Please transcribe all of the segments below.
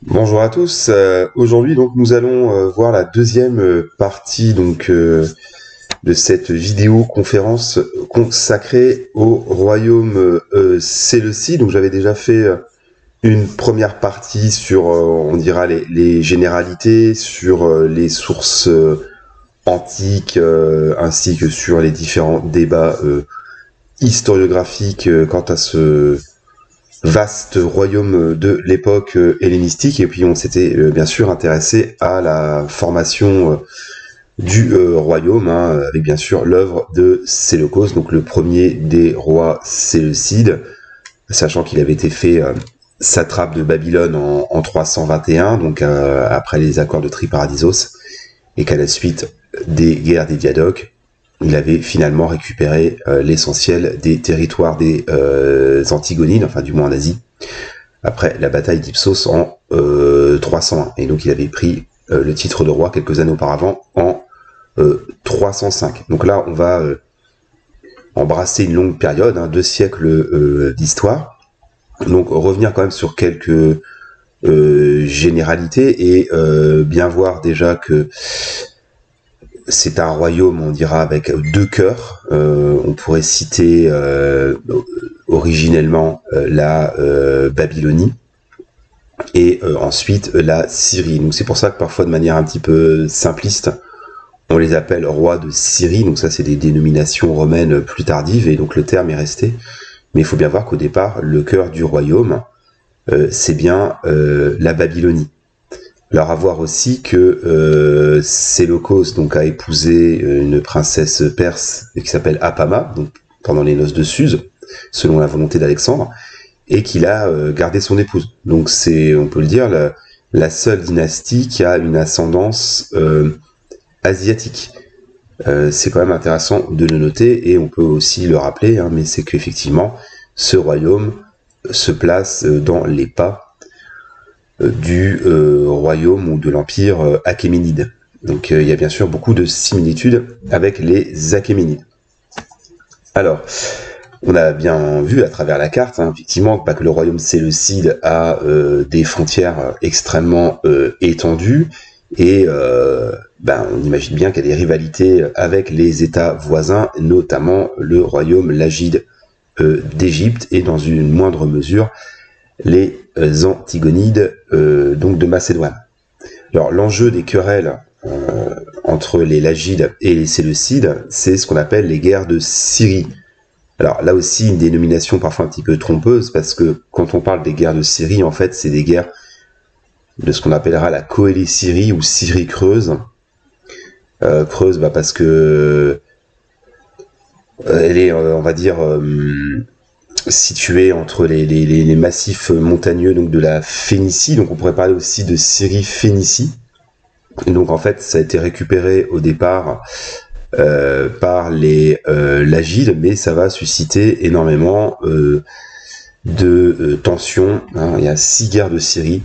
Bonjour à tous. Aujourd'hui, donc, nous allons voir la deuxième partie de cette vidéo conférence consacrée au royaume séleucide. Donc, j'avais déjà fait une première partie sur, on dira, les généralités, sur les sources antiques, ainsi que sur les différents débats historiographiques quant à ce vaste royaume de l'époque hellénistique. Et puis on s'était bien sûr intéressé à la formation du royaume, hein, avec bien sûr l'œuvre de Séleucos, donc le premier des rois séleucides, sachant qu'il avait été fait satrape de Babylone en 321, donc après les accords de Triparadisos, et qu'à la suite des guerres des Diadoques, il avait finalement récupéré l'essentiel des territoires des Antigonides, enfin du moins en Asie, après la bataille d'Ipsos en 301. Et donc il avait pris le titre de roi quelques années auparavant en 305. Donc là, on va embrasser une longue période, 2 siècles d'histoire. Donc revenir quand même sur quelques généralités et bien voir déjà que c'est un royaume, on dira, avec 2 cœurs. On pourrait citer originellement la Babylonie et ensuite la Syrie. Donc c'est pour ça que parfois de manière un petit peu simpliste, on les appelle rois de Syrie. Donc ça c'est des dénominations romaines plus tardives et donc le terme est resté. Mais il faut bien voir qu'au départ, le cœur du royaume, c'est bien la Babylonie. Alors à voir aussi que Séleucos donc a épousé une princesse perse qui s'appelle Apama, donc pendant les noces de Suse, selon la volonté d'Alexandre, et qu'il a gardé son épouse. Donc c'est, on peut le dire, la seule dynastie qui a une ascendance asiatique. C'est quand même intéressant de le noter, et on peut aussi le rappeler, hein, mais c'est qu'effectivement, ce royaume se place dans les pas du royaume ou de l'empire achéménide. Donc il y a bien sûr beaucoup de similitudes avec les Achéménides. Alors, on a bien vu à travers la carte, hein, effectivement, pas que le royaume séleucide a des frontières extrêmement étendues, et on imagine bien qu'il y a des rivalités avec les États voisins, notamment le royaume lagide d'Égypte, et dans une moindre mesure, les Antigonides donc de Macédoine. Alors l'enjeu des querelles entre les Lagides et les Séleucides, c'est ce qu'on appelle les guerres de Syrie. Alors là aussi une dénomination parfois un petit peu trompeuse, parce que quand on parle des guerres de Syrie, en fait c'est des guerres de ce qu'on appellera la Coëlie-Syrie ou Syrie creuse. Creuse parce que elle est, on va dire, située entre les massifs montagneux donc de la Phénicie, donc on pourrait parler aussi de Syrie-Phénicie. Et donc en fait ça a été récupéré au départ par les Lagides, mais ça va susciter énormément de tensions, hein. Il y a 6 guerres de Syrie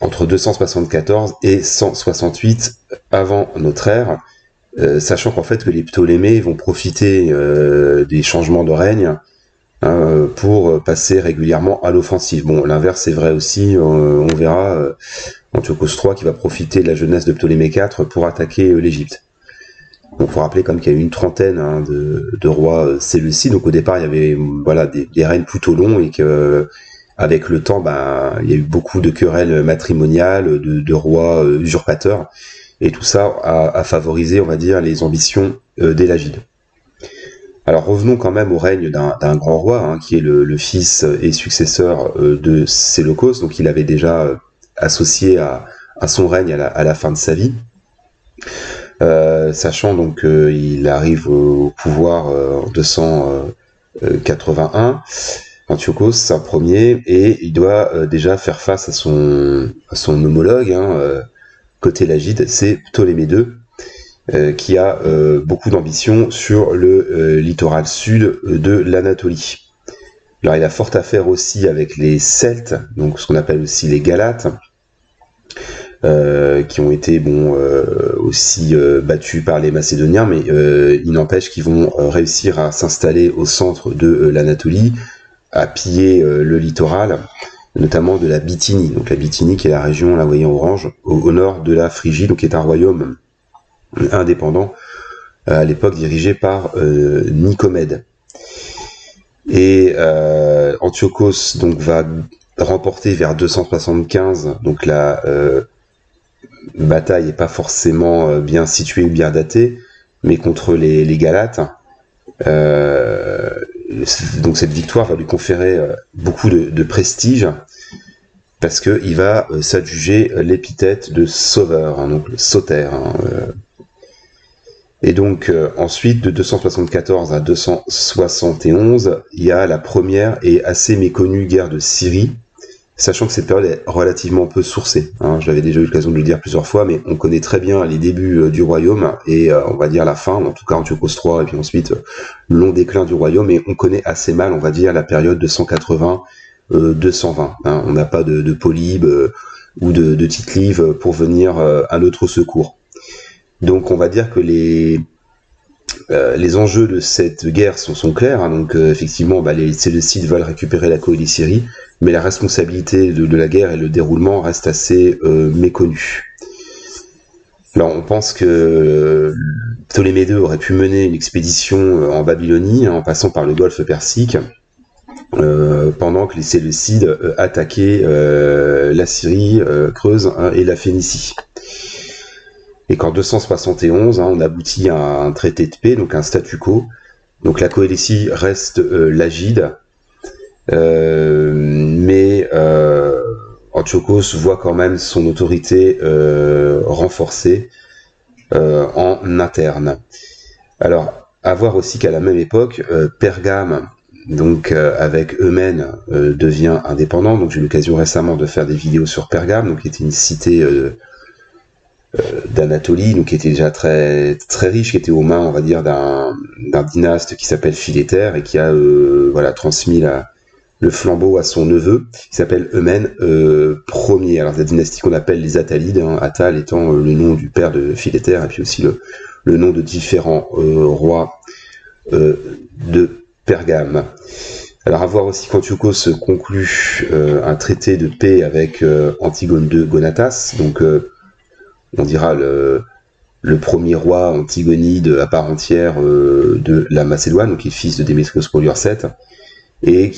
entre 274 et 168 avant notre ère, sachant qu'en fait que les Ptolémées vont profiter des changements de règne pour passer régulièrement à l'offensive. Bon, l'inverse est vrai aussi, on verra Antiochos III qui va profiter de la jeunesse de Ptolémée IV pour attaquer l'Égypte. Donc il faut rappeler comme qu'il y a eu une trentaine de rois séleucides, donc au départ il y avait des règnes plutôt longs, et que avec le temps il y a eu beaucoup de querelles matrimoniales, de rois usurpateurs, et tout ça a favorisé, on va dire, les ambitions des Lagides. Alors revenons quand même au règne d'un grand roi, hein, qui est le fils et successeur de Séleucos. Donc il avait déjà associé à son règne à la fin de sa vie, sachant donc qu'il arrive au pouvoir en 281, Antiochos, c'est un premier, et il doit déjà faire face à son homologue, côté Lagide, c'est Ptolémée II, qui a beaucoup d'ambition sur le littoral sud de l'Anatolie. Alors il a fort à faire aussi avec les Celtes, donc ce qu'on appelle aussi les Galates, qui ont été aussi battus par les Macédoniens, mais il n'empêche qu'ils vont réussir à s'installer au centre de l'Anatolie, à piller le littoral, notamment de la Bithynie. Donc la Bithynie qui est la région, là vous voyez en orange, au nord de la Phrygie, donc qui est un royaume indépendant, à l'époque dirigé par Nicomède. Et Antiochos donc va remporter vers 275, donc la bataille n'est pas forcément bien située ou bien datée, mais contre les Galates. Donc cette victoire va lui conférer beaucoup de prestige, parce qu'il va s'adjuger l'épithète de sauveur, hein, donc le sauter. Hein, Et donc ensuite, de 274 à 271, il y a la première et assez méconnue guerre de Syrie, sachant que cette période est relativement peu sourcée. Hein, je l'avais déjà eu l'occasion de le dire plusieurs fois, mais on connaît très bien les débuts du royaume, et on va dire la fin, en tout cas Antiochos III, et puis ensuite le long déclin du royaume, et on connaît assez mal, on va dire, la période de 180 220. Hein, on n'a pas de Polybe ou de Tite-Live pour venir à notre secours. Donc on va dire que les enjeux de cette guerre sont clairs. Hein, donc effectivement, les Séleucides veulent récupérer la Coëlie Syrie, mais la responsabilité de la guerre et le déroulement restent assez méconnus. Alors on pense que Ptolémée II aurait pu mener une expédition en Babylonie, hein, en passant par le golfe Persique, pendant que les Séleucides attaquaient la Syrie, Creuse, hein, et la Phénicie. Et qu'en 271, hein, on aboutit à un traité de paix, donc un statu quo. Donc la Coëlie reste l'agide, mais Antiochos voit quand même son autorité renforcée en interne. Alors, à voir aussi qu'à la même époque, Pergame, donc avec Eumène, devient indépendant. Donc j'ai eu l'occasion récemment de faire des vidéos sur Pergame, donc qui était une cité d'Anatolie, donc qui était déjà très très riche, qui était aux mains, on va dire, d'un dynaste qui s'appelle Philéter, et qui a transmis le flambeau à son neveu, qui s'appelle Eumène Ier. Alors la dynastie qu'on appelle les Attalides, hein, Attal étant le nom du père de Philéter, et puis aussi le nom de différents rois de Pergame. Alors à voir aussi qu'Antiochos conclut un traité de paix avec Antigone II Gonatas, donc on dira le premier roi antigonide à part entière de la Macédoine, donc qui est fils de Démétrios Poliorcète, et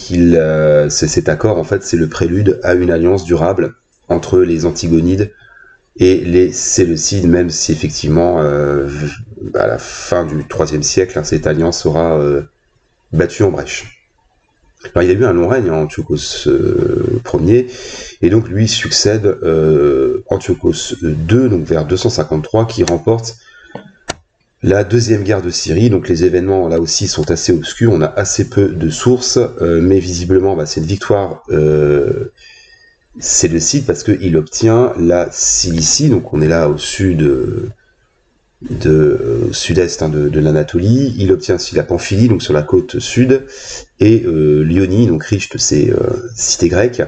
cet accord, en fait, c'est le prélude à une alliance durable entre les Antigonides et les Séleucides, même si effectivement, à la fin du IIIe siècle, hein, cette alliance sera battue en brèche. Alors, il y a eu un long règne, hein, Antiochos Ier, et donc lui succède Antiochos II, donc vers 253, qui remporte la deuxième guerre de Syrie. Donc les événements là aussi sont assez obscurs, on a assez peu de sources, mais visiblement c'est une victoire séleucide, parce qu'il obtient la Cilicie, donc on est là au sud, sud-est, hein, de l'Anatolie. Il obtient aussi la Pamphylie, donc sur la côte sud, et Lyonie, donc riche de ces cités grecques,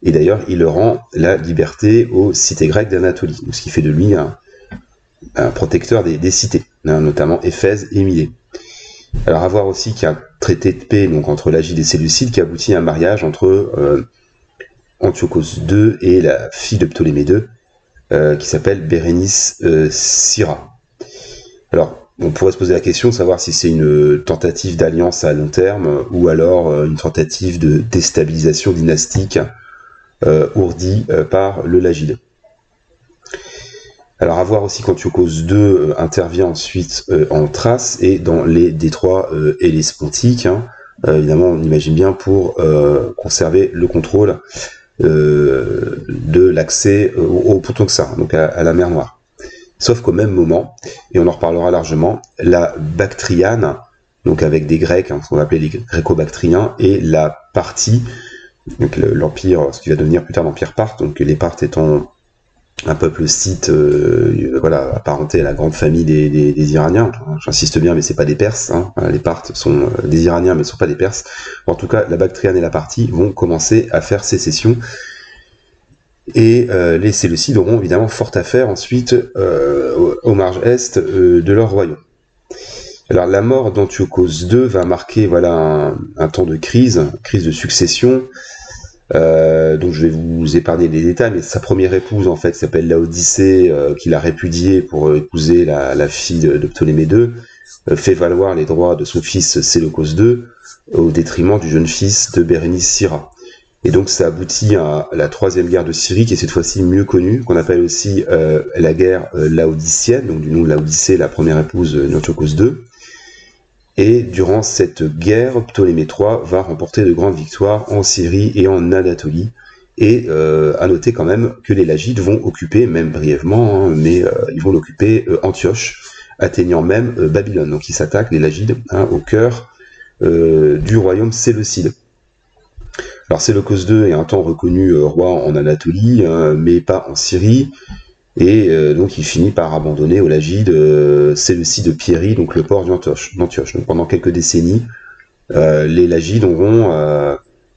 et d'ailleurs il rend la liberté aux cités grecques d'Anatolie, ce qui fait de lui un protecteur des cités, hein, notamment Éphèse et Milet. Alors à voir aussi qu'il y a un traité de paix, donc entre l'Agide et Séleucide, qui aboutit à un mariage entre Antiochos II et la fille de Ptolémée II, qui s'appelle Bérénice Syra. Alors on pourrait se poser la question de savoir si c'est une tentative d'alliance à long terme, ou alors une tentative de déstabilisation dynastique ourdie par le Lagide. Alors à voir aussi qu'Antiochos II intervient ensuite en Thrace et dans les détroits hellespontiques, hein, évidemment on imagine bien pour conserver le contrôle de l'accès au Pontonxa, donc à la mer Noire. Sauf qu'au même moment, et on en reparlera largement, la Bactriane, donc avec des Grecs, hein, ce qu'on va appeler les Gréco-Bactriens, et la Parthie, donc l'empire, ce qui va devenir plus tard l'empire Parthe, donc les Parthes étant un peuple scythe, apparenté à la grande famille des Iraniens. J'insiste bien, mais c'est pas des Perses, hein. Les Parthes sont des Iraniens, mais ne sont pas des Perses. En tout cas, la Bactriane et la Parthie vont commencer à faire sécession, et les Séleucides auront évidemment fort à faire ensuite aux marges est de leur royaume. Alors la mort d'Antiochos II va marquer un temps de crise de succession. Donc je vais vous épargner les détails, mais sa première épouse en fait s'appelle Laodicée, qu'il a répudiée pour épouser la fille de Ptolémée II, fait valoir les droits de son fils Séleucos II au détriment du jeune fils de Bérénice Syra. Et donc ça aboutit à la troisième guerre de Syrie, qui est cette fois-ci mieux connue, qu'on appelle aussi la guerre laodicienne, donc du nom de Laodicée, la première épouse d'Antiochos II. Et durant cette guerre, Ptolémée III va remporter de grandes victoires en Syrie et en Anatolie. Et à noter quand même que les Lagides vont occuper, même brièvement, hein, mais ils vont l'occuper Antioche, atteignant même Babylone. Donc ils s'attaquent, les Lagides, hein, au cœur du royaume séleucide. Alors Séleucos II est un temps reconnu roi en Anatolie, hein, mais pas en Syrie. Et donc il finit par abandonner aux Lagides Séleucie de Pierie, donc le port d'Antioche. Donc pendant quelques décennies, les Lagides auront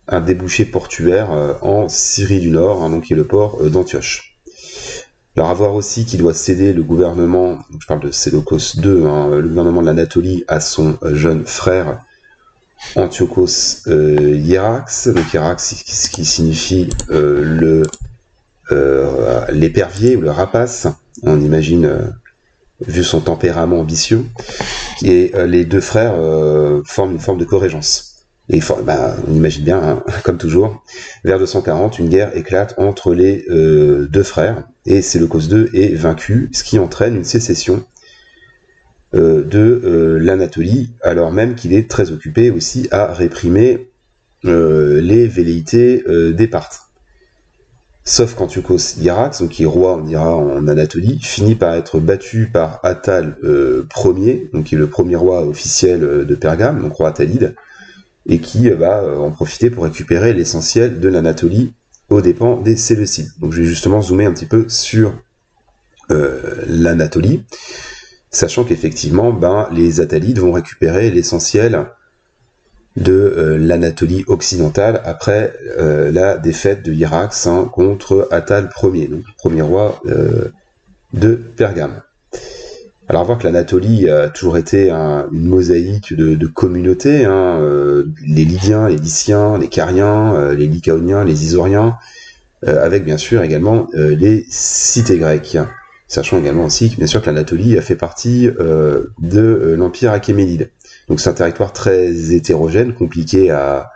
un débouché portuaire en Syrie du Nord, hein, donc qui est le port d'Antioche. Alors à voir aussi qu'il doit céder le gouvernement, je parle de Séleucos II, hein, le gouvernement de l'Anatolie à son jeune frère Antiochos Hiérax, donc Hiérax qui signifie l'épervier ou le rapace, on imagine, vu son tempérament ambitieux, et les deux frères forment une forme de corrégence. Et on imagine bien, hein, comme toujours, vers 240, une guerre éclate entre les deux frères, et Séleucos II est vaincu, ce qui entraîne une sécession de l'Anatolie, alors même qu'il est très occupé aussi à réprimer les velléités des Parthes. Sauf qu'Antiochos Hiérax, donc qui est roi, on dira, en Anatolie, finit par être battu par Attal Ier, donc qui est le premier roi officiel de Pergame, donc roi attalide, et qui va en profiter pour récupérer l'essentiel de l'Anatolie aux dépens des Séleucides. Donc je vais justement zoomer un petit peu sur l'Anatolie, sachant qu'effectivement, les Attalides vont récupérer l'essentiel de l'Anatolie occidentale après la défaite de Hiérax, hein, contre Attal Ier, donc le premier roi de Pergame. Alors à voir que l'Anatolie a toujours été une mosaïque de communautés, hein, les Lydiens, les Lyciens, les Cariens, les Lycaoniens, les Isoriens, avec bien sûr également les cités grecques. Sachant également aussi que bien sûr que l'Anatolie a fait partie de l'Empire achéménide. Donc c'est un territoire très hétérogène, compliqué à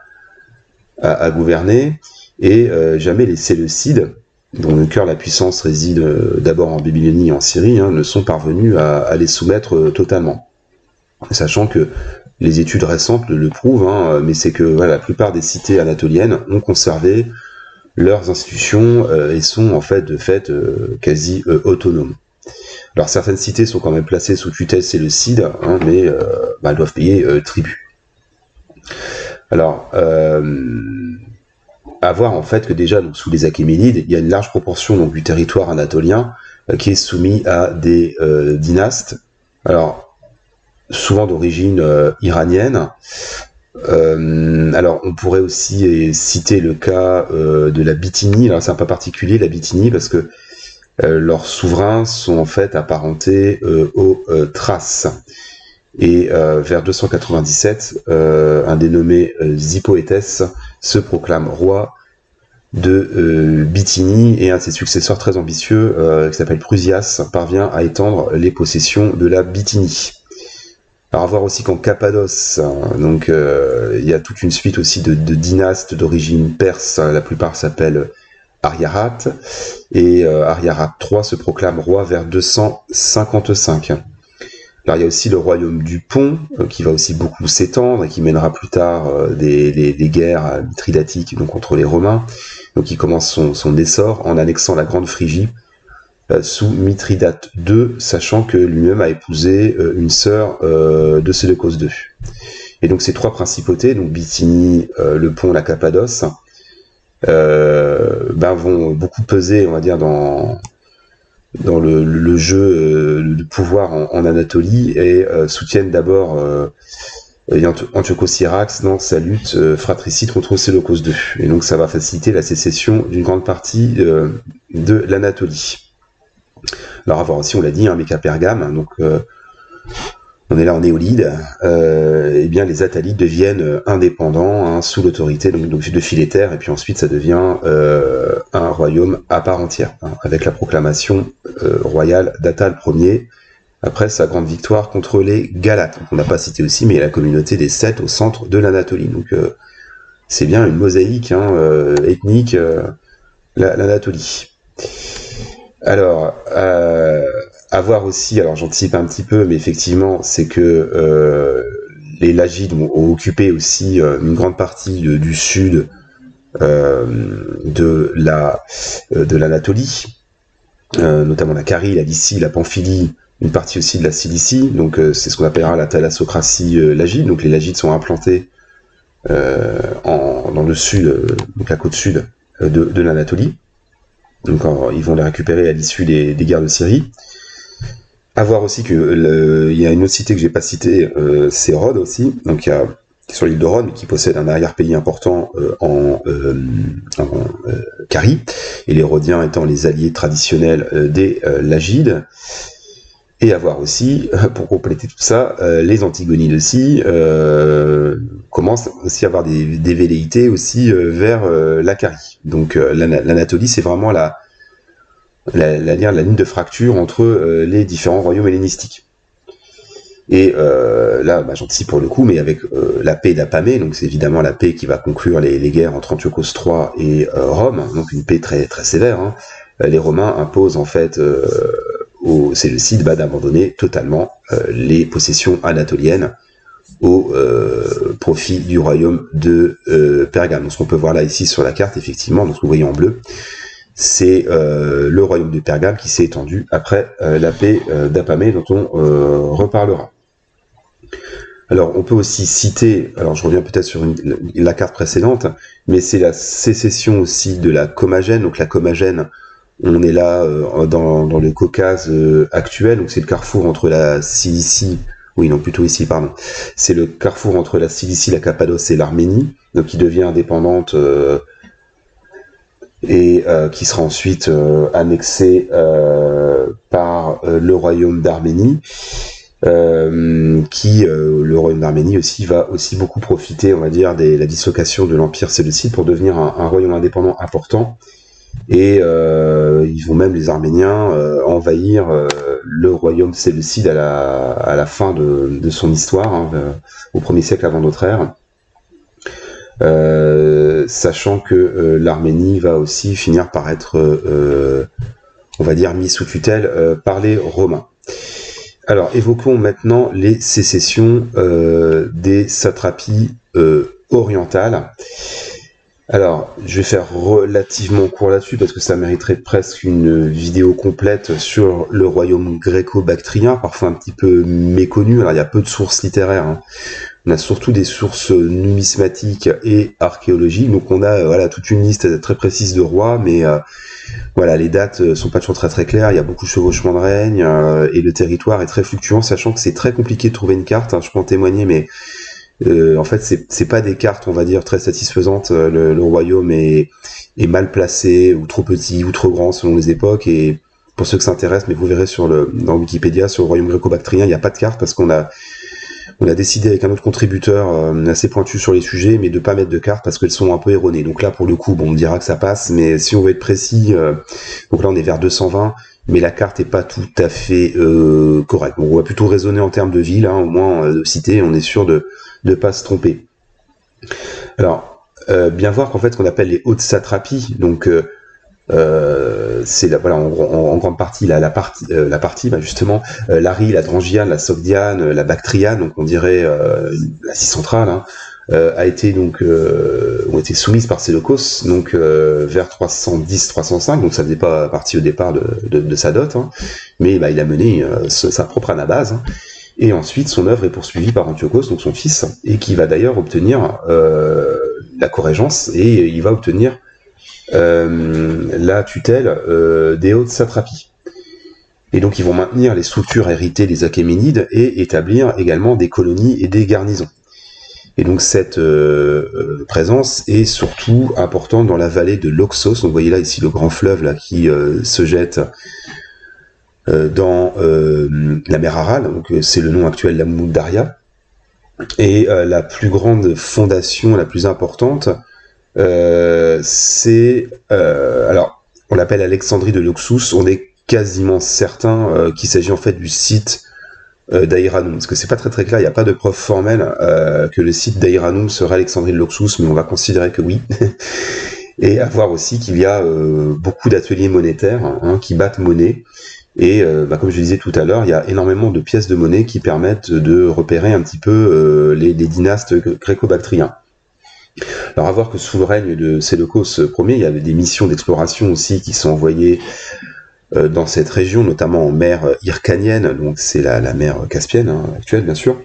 gouverner, et jamais les Séleucides, dont le cœur de la puissance réside d'abord en Babylonie et en Syrie, hein, ne sont parvenus à les soumettre totalement. Sachant que les études récentes le prouvent, hein, mais c'est que voilà, la plupart des cités anatoliennes ont conservé leurs institutions et sont en fait de fait quasi autonomes. Alors certaines cités sont quand même placées sous tutelle séleucide, hein, mais elles doivent payer tribut. Alors, à voir en fait que déjà donc, sous les Achéménides, il y a une large proportion donc, du territoire anatolien qui est soumis à des dynastes, alors souvent d'origine iranienne. Alors on pourrait aussi citer le cas de la Bithynie. Alors c'est un peu particulier la Bithynie parce que leurs souverains sont en fait apparentés aux Thraces. Et vers 297, un dénommé Zippoétès se proclame roi de Bithynie, et un de ses successeurs très ambitieux, qui s'appelle Prusias, parvient à étendre les possessions de la Bithynie. Alors à voir aussi qu'en Cappadoce, donc il y a toute une suite aussi de dynastes d'origine perse, la plupart s'appellent Ariarat, et Ariarat III se proclame roi vers 255. Alors il y a aussi le royaume du Pont, qui va aussi beaucoup s'étendre, et qui mènera plus tard des guerres mithridatiques donc, contre les Romains, donc qui commence son essor en annexant la Grande Phrygie, sous Mithridate II, sachant que lui-même a épousé une sœur de Séleucos II. Et donc ces trois principautés, donc Bithynie, le Pont, la Cappadoce, vont beaucoup peser, on va dire, dans le jeu de pouvoir en Anatolie, et soutiennent d'abord Antiochos Hiérax dans sa lutte fratricide contre Séleucos II. Et donc ça va faciliter la sécession d'une grande partie de l'Anatolie. Alors à voir aussi, on l'a dit, mais qu'à Pergame, donc on est là en Néolide, eh bien les Attalides deviennent indépendants, hein, sous l'autorité donc de Philétaire, et puis ensuite ça devient un royaume à part entière, hein, avec la proclamation royale d'Attal Ier, après sa grande victoire contre les Galates. On n'a pas cité aussi, mais la communauté des Sept au centre de l'Anatolie. Donc c'est bien une mosaïque, hein, ethnique, l'Anatolie. Alors, à voir aussi, alors j'anticipe un petit peu, mais effectivement, c'est que les Lagides ont occupé aussi une grande partie du sud de l'Anatolie, notamment la Carie, la Lycie, la Pamphylie, une partie aussi de la Cilicie. Donc c'est ce qu'on appellera la thalassocratie lagide. Donc les Lagides sont implantés dans le sud, donc la côte sud de l'Anatolie. Donc ils vont les récupérer à l'issue des guerres de Syrie. À voir aussi que il y a une autre cité que j'ai pas citée, c'est Rhodes aussi, donc il y a sur l'île de Rhodes, qui possède un arrière-pays important en Carie, et les Rhodiens étant les alliés traditionnels des Lagides. Et à voir aussi, pour compléter tout ça, les Antigonides aussi commencent aussi à avoir des velléités aussi vers la Carie. Donc l'Anatolie, c'est vraiment la ligne de fracture entre les différents royaumes hellénistiques. Et là, j'anticipe pour le coup, mais avec la paix d'Apamée, donc c'est évidemment la paix qui va conclure les guerres entre Antiochos III et Rome, donc une paix très très sévère, hein. Les Romains imposent en fait aux Séleucides d'abandonner totalement les possessions anatoliennes au profit du royaume de Pergame. Donc ce qu'on peut voir là ici sur la carte, effectivement, donc ce que vous voyez en bleu, c'est le royaume de Pergame qui s'est étendu après la paix d'Apamée, dont on reparlera. Alors on peut aussi citer, alors je reviens peut-être sur la carte précédente, mais c'est la sécession aussi de la Commagène. Donc la Commagène, on est là dans le Caucase actuel, donc c'est le carrefour entre la Cilicie, oui non plutôt ici pardon, c'est le carrefour entre la Cilicie, la Cappadoce et l'Arménie, donc qui devient indépendante et qui sera ensuite annexée par le royaume d'Arménie, le royaume d'Arménie aussi va aussi beaucoup profiter, on va dire, de la dislocation de l'empire séleucide pour devenir un royaume indépendant important. Et ils vont même, les Arméniens, envahir le royaume séleucide à la fin de son histoire, hein, au 1er siècle avant notre ère, sachant que l'Arménie va aussi finir par être, on va dire, mise sous tutelle par les Romains. Alors, évoquons maintenant les sécessions des satrapies orientales. Alors, je vais faire relativement court là-dessus parce que ça mériterait presque une vidéo complète sur le royaume gréco-bactrien, parfois un petit peu méconnu. Alors, il y a peu de sources littéraires, hein. On a surtout des sources numismatiques et archéologiques. Donc, on a voilà toute une liste très précise de rois, mais voilà, les dates sont pas toujours très très claires. Il y a beaucoup de chevauchements de règne et le territoire est très fluctuant, sachant que c'est très compliqué de trouver une carte, hein. Je peux en témoigner, mais en fait, c'est pas des cartes, on va dire, très satisfaisantes. Le royaume est mal placé, ou trop petit, ou trop grand selon les époques. Et pour ceux que ça intéresse, mais vous verrez dans Wikipédia, sur le royaume gréco-bactrien, il n'y a pas de carte parce qu'on a décidé avec un autre contributeur assez pointu sur les sujets, mais de pas mettre de cartes parce qu'elles sont un peu erronées. Donc là, pour le coup, on dira que ça passe, mais si on veut être précis, donc là on est vers 220. Mais la carte est pas tout à fait correcte. Bon, on va plutôt raisonner en termes de ville, hein, au moins de cité, on est sûr de pas se tromper. Alors, bien voir qu'en fait, ce qu'on appelle les hautes satrapies, donc c'est voilà, en grande partie la partie justement l'Arie, la Drangiane, la Sogdiane, la Bactriane, donc on dirait l'Asie centrale, hein, ont été soumises par Séleucos, donc vers 310-305, donc ça faisait pas partie au départ de sa dot, hein, mais il a mené sa propre anabase, hein. Et ensuite, son œuvre est poursuivie par Antiochos, donc son fils, et qui va d'ailleurs obtenir la corrégence, et il va obtenir la tutelle des hautes satrapies. Et donc, ils vont maintenir les structures héritées des Achéménides et établir également des colonies et des garnisons. Et donc, cette présence est surtout importante dans la vallée de l'Oxos. Donc, vous voyez là, ici, le grand fleuve là, qui se jette dans la mer Aral, donc c'est le nom actuel, la Moumout Daria. Et la plus grande fondation, la plus importante, c'est... alors, on l'appelle Alexandrie de l'Oxus, on est quasiment certain qu'il s'agit en fait du site d'Aïranoum, parce que c'est pas très clair, il n'y a pas de preuve formelle que le site d'Aïranoum serait Alexandrie de l'Oxus, mais on va considérer que oui. Et à voir aussi qu'il y a beaucoup d'ateliers monétaires qui battent monnaie, et comme je disais tout à l'heure, il y a énormément de pièces de monnaie qui permettent de repérer un petit peu les dynastes gréco-bactriens. Alors à voir que sous le règne de Séleucos Ier, il y avait des missions d'exploration aussi qui sont envoyées dans cette région, notamment en mer Hyrcanienne, donc c'est la mer Caspienne actuelle bien sûr,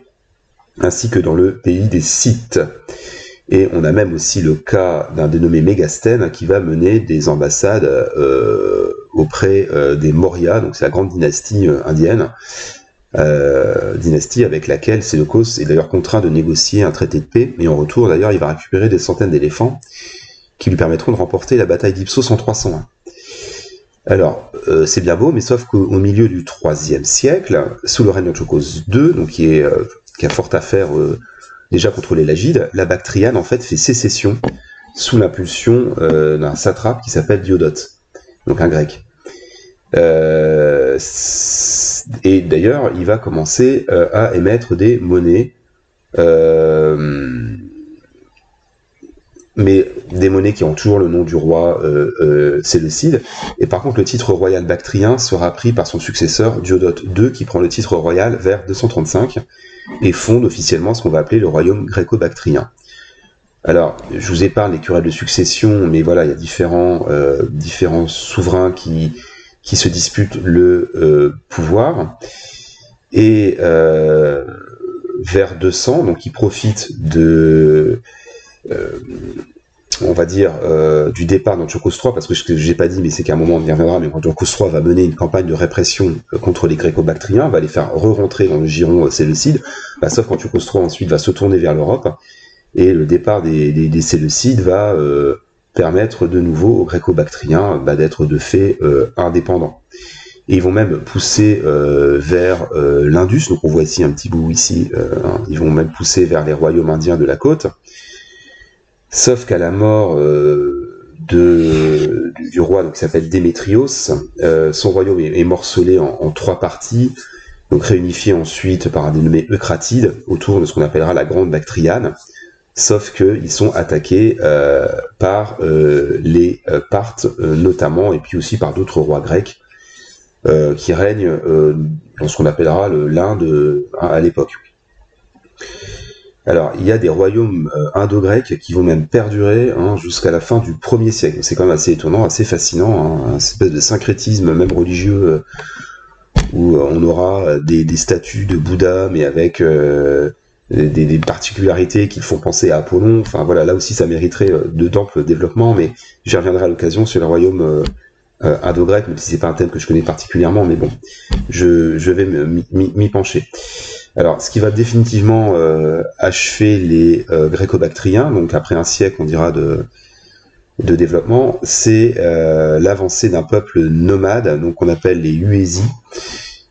ainsi que dans le pays des Scythes. Et on a même aussi le cas d'un dénommé Mégastène qui va mener des ambassades auprès des Maurya, donc c'est la grande dynastie indienne, dynastie avec laquelle Séleucos est d'ailleurs contraint de négocier un traité de paix, et en retour d'ailleurs il va récupérer des centaines d'éléphants qui lui permettront de remporter la bataille d'Ipsos en 301. Alors, c'est bien beau, mais sauf qu'au milieu du IIIe siècle, sous le règne d'Antiochos II, donc qui a fort à faire déjà contre les Lagides, la Bactriane en fait fait sécession sous l'impulsion d'un satrape qui s'appelle Diodote, donc un grec. Et d'ailleurs, il va commencer à émettre des monnaies, mais des monnaies qui ont toujours le nom du roi Séleucide. Et par contre, le titre royal bactrien sera pris par son successeur Diodote II, qui prend le titre royal vers 235 et fonde officiellement ce qu'on va appeler le royaume gréco-bactrien. Alors, je vous épargne les querelles de succession, mais voilà, il y a différents souverains qui se disputent le pouvoir. Et vers 200, donc ils profitent de... on va dire, du départ d'Antiochos III, parce que ce que j'ai pas dit, mais c'est qu'à un moment on y reviendra, mais Antiochos III va mener une campagne de répression contre les gréco-bactriens, va les faire re-rentrer dans le giron séleucide, sauf qu'Antiochos III ensuite va se tourner vers l'Europe, et le départ des Séleucides va permettre de nouveau aux gréco-bactriens d'être de fait indépendants. Et ils vont même pousser vers l'Indus, donc on voit ici un petit bout ici, ils vont même pousser vers les royaumes indiens de la côte. Sauf qu'à la mort du roi qui s'appelle Démétrios, son royaume est morcelé en 3 parties, donc réunifié ensuite par un dénommé Eucratide autour de ce qu'on appellera la Grande Bactriane, sauf qu'ils sont attaqués par les Parthes notamment, et puis aussi par d'autres rois grecs qui règnent dans ce qu'on appellera l'Inde à l'époque. Alors, il y a des royaumes indo-grecs qui vont même perdurer jusqu'à la fin du 1er siècle. C'est quand même assez étonnant, assez fascinant, une espèce de syncrétisme même religieux où on aura des statues de Bouddha, mais avec des particularités qui font penser à Apollon. Enfin voilà, là aussi ça mériterait d'amples développements, mais j'y reviendrai à l'occasion sur les royaumes indo-grecs, même si c'est pas un thème que je connais particulièrement, mais bon, je vais m'y pencher. Alors, ce qui va définitivement achever les gréco-bactriens, donc après un siècle, on dira, de développement, c'est l'avancée d'un peuple nomade, donc qu'on appelle les Uésis,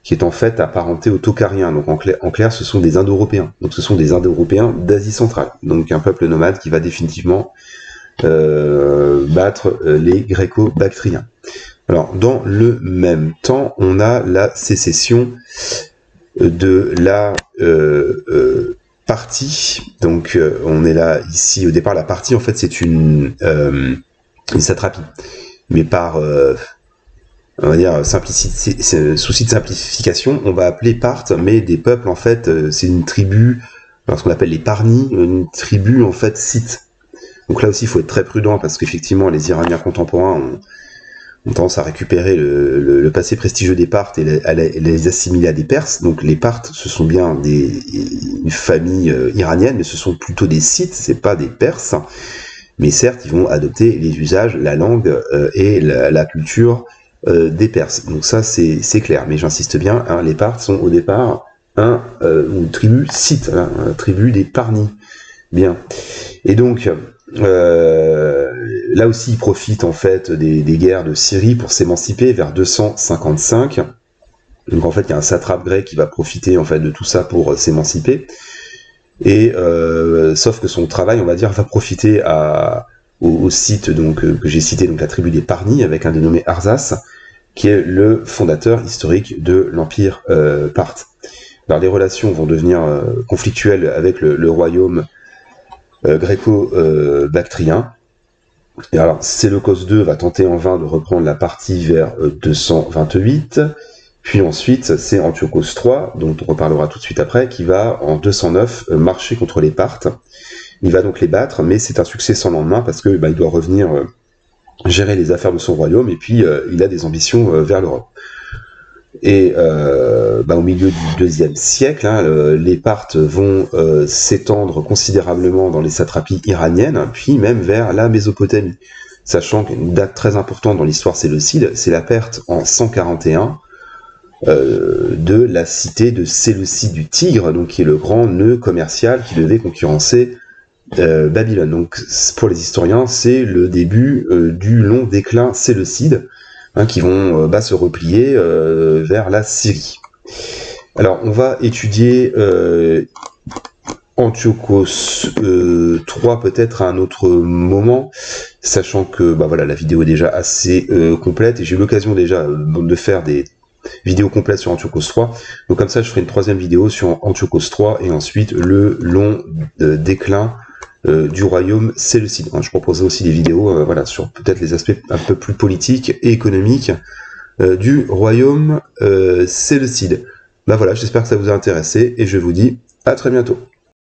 qui est en fait apparenté aux Tochariens. Donc en clair, ce sont des Indo-Européens. Donc ce sont des Indo-Européens d'Asie centrale. Donc un peuple nomade qui va définitivement battre les gréco-bactriens. Alors, dans le même temps, on a la sécession de la partie. Donc on est là ici au départ. La partie en fait c'est une satrapie, mais par on va dire souci de simplification, on va appeler Parthes, mais des peuples en fait c'est une tribu, ce qu'on appelle les Parnis, une tribu en fait scythe. Donc là aussi il faut être très prudent parce qu'effectivement les Iraniens contemporains ont tendance à récupérer le passé prestigieux des Parthes et les assimiler à des Perses. Donc les Parthes, ce sont bien une famille iranienne, mais ce sont plutôt des Scythes, c'est pas des Perses. Mais certes, ils vont adopter les usages, la langue et la culture des Perses. Donc ça, c'est clair. Mais j'insiste bien, les Parthes sont au départ une tribu scythe, une tribu des Parnis. Bien. Et donc... là aussi, ils profitent en fait des guerres de Syrie pour s'émanciper vers 255. Donc en fait, il y a un satrape grec qui va profiter en fait de tout ça pour s'émanciper. Et sauf que son travail, on va dire, va profiter au site donc que j'ai cité, donc la tribu des Parni, avec un dénommé Arzas, qui est le fondateur historique de l'empire parthe. Alors les relations vont devenir conflictuelles avec le royaume gréco-bactrien. Et alors Séleucos II va tenter en vain de reprendre la partie vers 228. Puis ensuite, c'est Antiochos III, dont on reparlera tout de suite après, qui va, en 209, marcher contre les Parthes. Il va donc les battre, mais c'est un succès sans lendemain, parce que il doit revenir gérer les affaires de son royaume, et puis il a des ambitions vers l'Europe. Et au milieu du IIe siècle, les Parthes vont s'étendre considérablement dans les satrapies iraniennes, puis même vers la Mésopotamie. Sachant qu'une date très importante dans l'histoire séleucide, c'est la perte en 141 de la cité de Séleucie du Tigre, donc qui est le grand nœud commercial qui devait concurrencer Babylone. Donc pour les historiens, c'est le début du long déclin séleucide, qui vont se replier vers la Syrie. Alors on va étudier Antiochos III peut-être à un autre moment, sachant que la vidéo est déjà assez complète, et j'ai eu l'occasion déjà de faire des vidéo complète sur Antiochos III. Donc comme ça, je ferai une troisième vidéo sur Antiochos III et ensuite le long déclin du royaume séleucide. Je proposerai aussi des vidéos sur peut-être les aspects un peu plus politiques et économiques du royaume séleucide. J'espère que ça vous a intéressé et je vous dis à très bientôt.